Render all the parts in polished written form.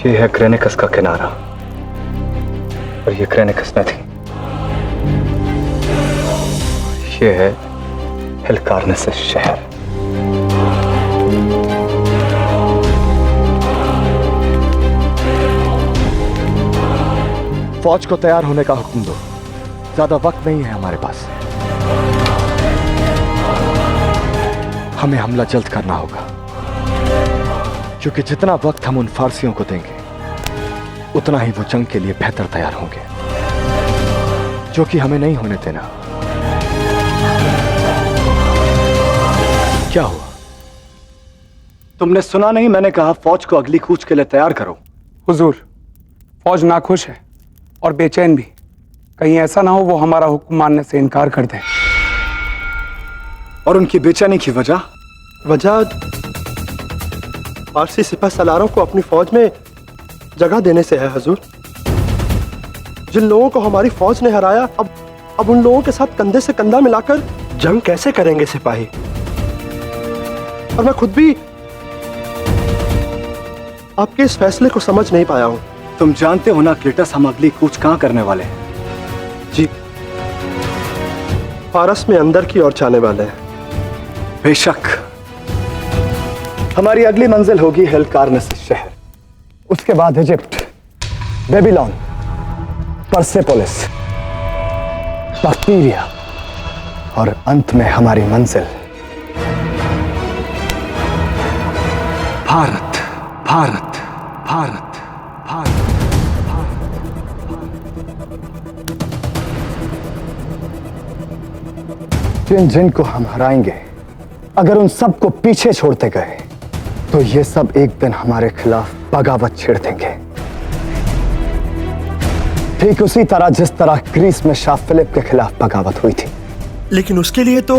ये है ग्रेनिकस का किनारा, और ये ग्रेनिकस नदी। ये है हेलकारनेसिस शहर। फौज को तैयार होने का हुक्म दो, ज्यादा वक्त नहीं है हमारे पास। हमें हमला जल्द करना होगा, क्योंकि जितना वक्त हम उन फारसियों को देंगे उतना ही वो जंग के लिए बेहतर तैयार होंगे, जो कि हमें नहीं होने देना। क्या हुआ? तुमने सुना नहीं? मैंने कहा फौज को अगली कूच के लिए तैयार करो। हुजूर, फौज नाखुश है और बेचैन भी। कहीं ऐसा ना हो वो हमारा हुक्म मानने से इनकार कर दे। और उनकी बेचैनी की वजह फारसी सिपह सलारों को अपनी फौज में जगह देने से है हुजूर। जिन लोगों को हमारी फौज ने हराया, अब उन लोगों के साथ कंधे से कंधा मिलाकर जंग कैसे करेंगे सिपाही? और मैं खुद भी आपके इस फैसले को समझ नहीं पाया हूं। तुम जानते हो ना क्लीटस, हम अगली कूच कहां करने वाले हैं? जी, फारस में अंदर की ओर जाने वाले हैं। बेशक। हमारी अगली मंजिल होगी हेलकारनेसिस शहर, उसके बाद इजिप्ट, बेबीलोन, परसेपोलिस, बक्टीरिया, और अंत में हमारी मंजिल भारत, भारत, भारत, भारत। जिन जिन को हम हराएंगे, अगर उन सबको पीछे छोड़ते गए तो ये सब एक दिन हमारे खिलाफ बगावत छेड़ देंगे, ठीक उसी तरह जिस तरह ग्रीस में शाह फिलिप के खिलाफ बगावत हुई थी। लेकिन उसके लिए तो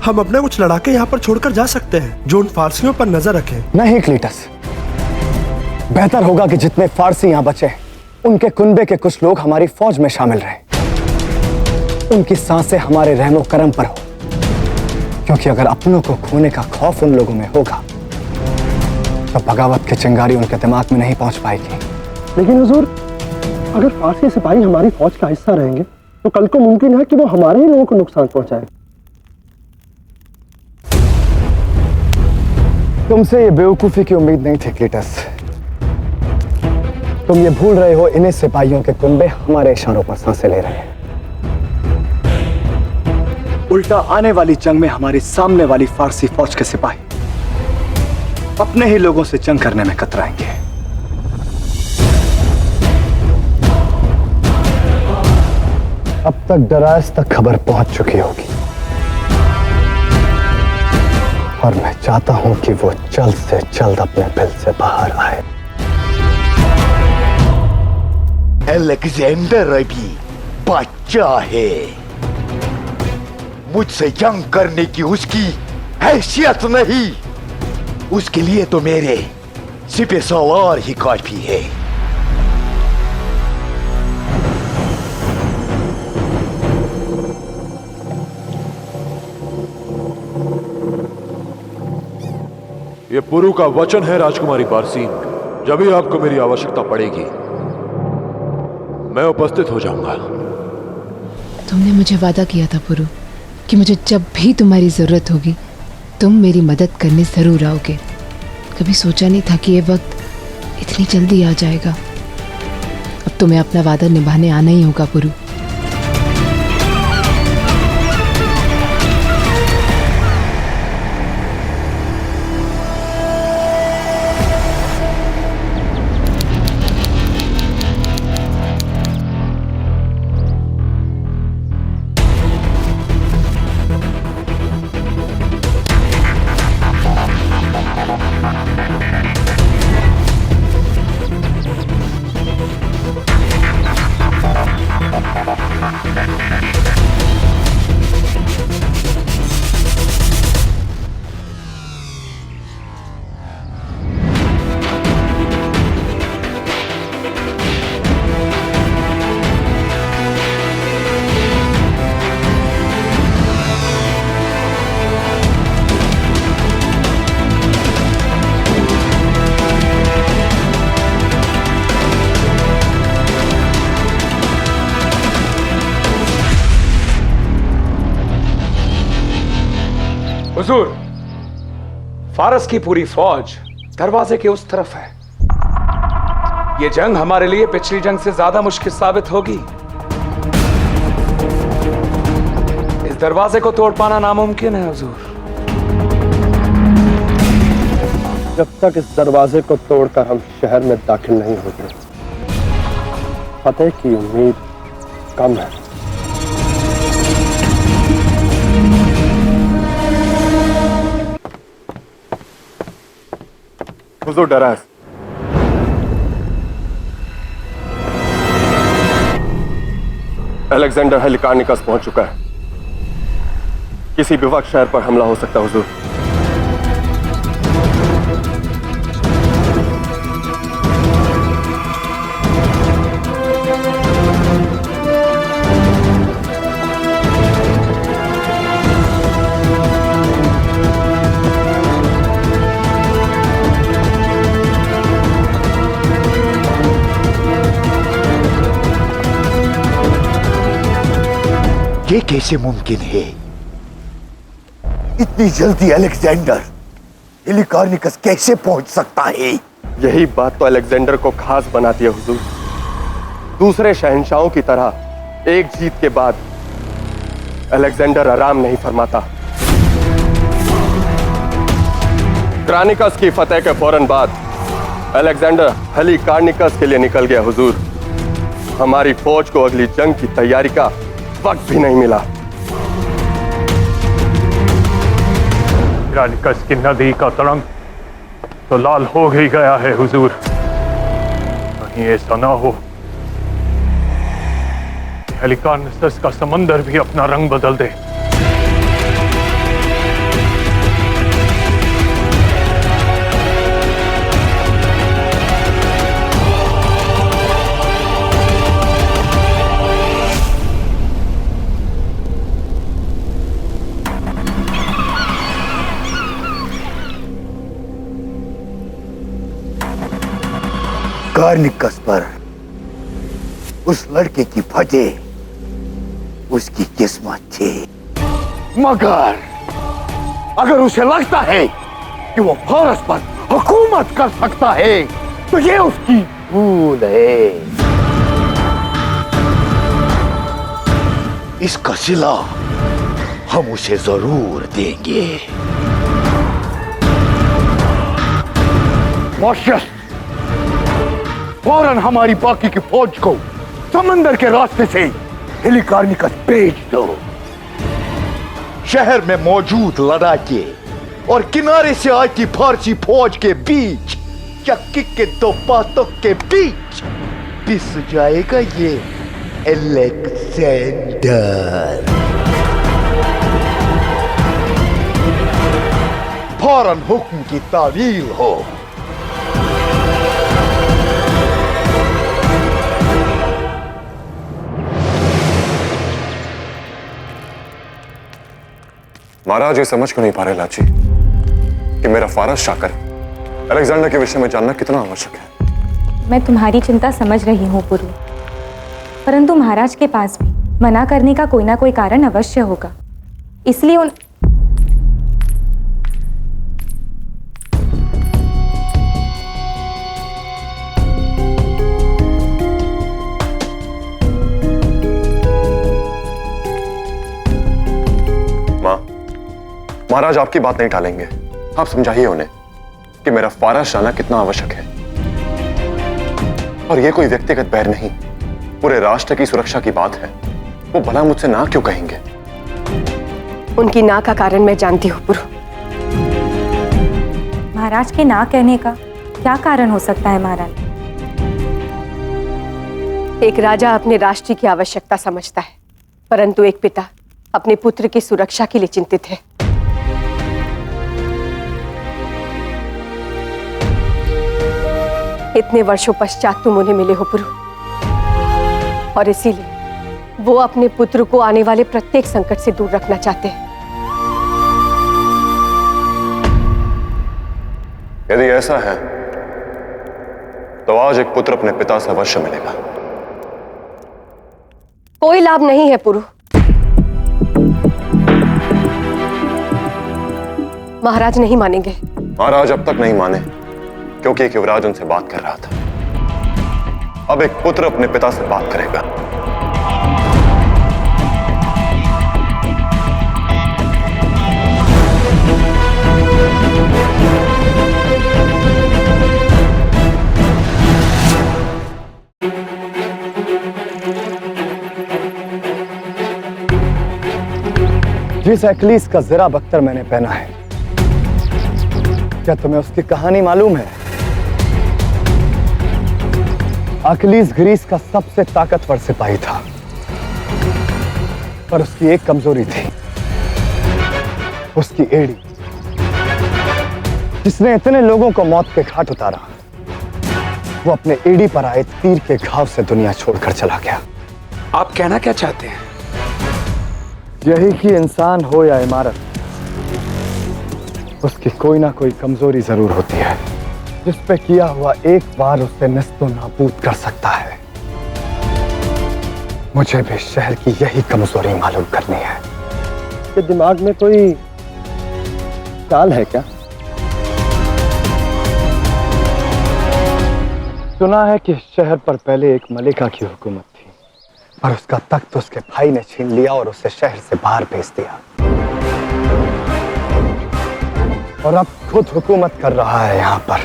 हम अपने कुछ लड़ाके यहाँ पर छोड़कर जा सकते हैं जो उन फारसियों पर नजर रखें। नहीं क्लीटस, बेहतर होगा कि जितने फारसी यहाँ बचे उनके कुनबे के कुछ लोग हमारी फौज में शामिल रहें, उनकी सांसें हमारे रहमो करम पर हो, क्योंकि अगर अपनों को खोने का खौफ उन लोगों में होगा तो बगावत की चिंगारी उनके दिमाग में नहीं पहुंच पाएगी। लेकिन हुजूर, अगर फारसी सिपाही हमारी फौज का हिस्सा रहेंगे तो कल को मुमकिन है कि वो हमारे ही लोगों को नुकसान पहुंचाए। तुमसे ये बेवकूफी की उम्मीद नहीं थी क्लीटस। तुम ये भूल रहे हो इन्हीं सिपाहियों के कुनबे हमारे इशारों पर सांसें ले रहे हैं। उल्टा आने वाली जंग में हमारी सामने वाली फारसी फौज के सिपाही अपने ही लोगों से जंग करने में कतराएंगे। अब तक डरास तक खबर पहुंच चुकी होगी, और मैं चाहता हूं कि वो जल्द से जल्द अपने बिल से बाहर आए। अलेक्जेंडर अभी बच्चा है, मुझसे जंग करने की उसकी हैसियत नहीं। उसके लिए तो मेरे सिपह सलार ही काफी है। ये पुरु का वचन है राजकुमारी बारसीन, जब भी आपको मेरी आवश्यकता पड़ेगी मैं उपस्थित हो जाऊंगा। तुमने मुझे वादा किया था पुरु कि मुझे जब भी तुम्हारी जरूरत होगी तुम मेरी मदद करने जरूर आओगे। कभी सोचा नहीं था कि ये वक्त इतनी जल्दी आ जाएगा। अब तुम्हें अपना वादा निभाने आना ही होगा पुरु। हुजूर, फारस की पूरी फौज दरवाजे के उस तरफ है। ये जंग हमारे लिए पिछली जंग से ज्यादा मुश्किल साबित होगी। इस दरवाजे को तोड़ पाना नामुमकिन है हुजूर। जब तक इस दरवाजे को तोड़कर हम शहर में दाखिल नहीं होते, फतेह की उम्मीद कम है। हुजूर डरास, अलेक्जेंडर हेलिकार्निकस पहुंच चुका है। किसी भी वक्त शहर पर हमला हो सकता है हुजूर। ये कैसे मुमकिन है? इतनी जल्दी अलेक्जेंडर हेलिकार्निकस कैसे पहुंच सकता है? यही बात तो अलेक्जेंडर को खास बनाती है हुजूर। दूसरे शहंशाहों की तरह एक जीत के बाद अलेक्जेंडर आराम नहीं फरमाता। क्रानिकस की फतेह के फौरन बाद अलेक्जेंडर हेलिकार्निकस के लिए निकल गया हुजूर। हमारी फौज को अगली जंग की तैयारी का वक्त भी नहीं मिला। क्रानिकस की नदी का तरंग तो लाल हो ही गया है हुजूर। कहीं ऐसा ना हो कि हेलिकार्निकस का समंदर भी अपना रंग बदल दे। कार्निकस पर उस लड़के की फतेह उसकी किस्मत थी, मगर अगर उसे लगता है कि वो फारस पर हुकूमत कर सकता है तो ये उसकी भूल है। इसका सिला हम उसे जरूर देंगे। मॉर्शियस, फौरन हमारी बाकी की फौज को समंदर के रास्ते से हेलिकार्निकस भेज दो। शहर में मौजूद लड़ाके और किनारे से आती फारसी फौज के बीच, चक्की के दो बातों के बीच पिस जाएगा ये अलेक्जेंडर। फौरन हुक्म की तावील हो। महाराज ये समझ क्यों नहीं पा रहे लाची कि मेरा फारस शाकर अलेक्जेंडर के विषय में जानना कितना आवश्यक है? मैं तुम्हारी चिंता समझ रही हूँ पुरु, परंतु महाराज के पास भी मना करने का कोई ना कोई कारण अवश्य होगा। इसलिए उन महाराज आपकी बात नहीं टालेंगे। आप समझाइए उन्हें कि मेरा फारस जाना कितना आवश्यक है। और यह कोई व्यक्तिगत बैर नहीं, पूरे राष्ट्र की सुरक्षा की बात है। वो भला मुझसे ना क्यों कहेंगे? उनकी ना का कारण मैं जानती हूँ पुरु। महाराज के ना कहने का क्या कारण हो सकता है महाराज? एक राजा अपने राष्ट्र की आवश्यकता समझता है, परंतु एक पिता अपने पुत्र की सुरक्षा के लिए चिंतित है। इतने वर्षों पश्चात तुम उन्हें मिले हो पुरु, और इसीलिए वो अपने पुत्र को आने वाले प्रत्येक संकट से दूर रखना चाहते हैं। यदि ऐसा है तो आज एक पुत्र अपने पिता से अवश्य मिलेगा। कोई लाभ नहीं है पुरु। महाराज नहीं मानेंगे। महाराज अब तक नहीं माने क्योंकि एक युवराज उनसे बात कर रहा था। अब एक पुत्र अपने पिता से बात करेगा। जिस एक्लीस का जरा बख्तर मैंने पहना है, क्या तुम्हें उसकी कहानी मालूम है? अखिलीस ग्रीस का सबसे ताकतवर सिपाही था, पर उसकी एक कमजोरी थी, उसकी एड़ी। जिसने इतने लोगों को मौत के घाट उतारा, वो अपने एड़ी पर आए तीर के घाव से दुनिया छोड़कर चला गया। आप कहना क्या चाहते हैं? यही कि इंसान हो या इमारत, उसकी कोई ना कोई कमजोरी जरूर होती है, जिस पे किया हुआ एक बार उसे नस्तो नाबूद कर सकता है। मुझे भी शहर की यही कमजोरी मालूम करनी है। कि दिमाग में कोई चाल है क्या? सुना है कि शहर पर पहले एक मलिका की हुकूमत थी, पर उसका तख्त उसके भाई ने छीन लिया और उसे शहर से बाहर भेज दिया, और अब खुद हुकूमत कर रहा है यहाँ पर।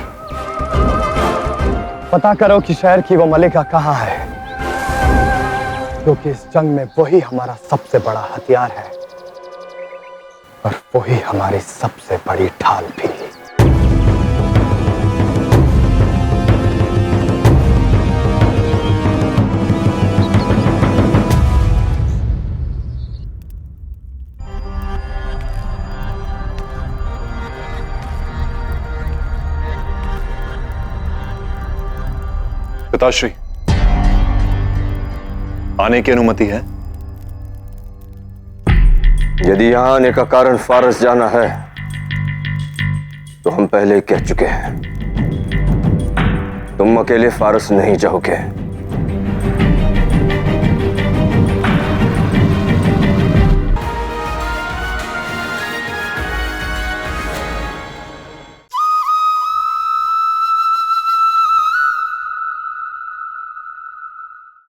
पता करो कि शहर की वो मलिका कहाँ है, क्योंकि इस जंग में वही हमारा सबसे बड़ा हथियार है और वही हमारी सबसे बड़ी ढाल भी। पिताश्री, आने की अनुमति है? यदि यहां आने का कारण फारस जाना है तो हम पहले ही कह चुके हैं, तुम अकेले फारस नहीं जाओगे।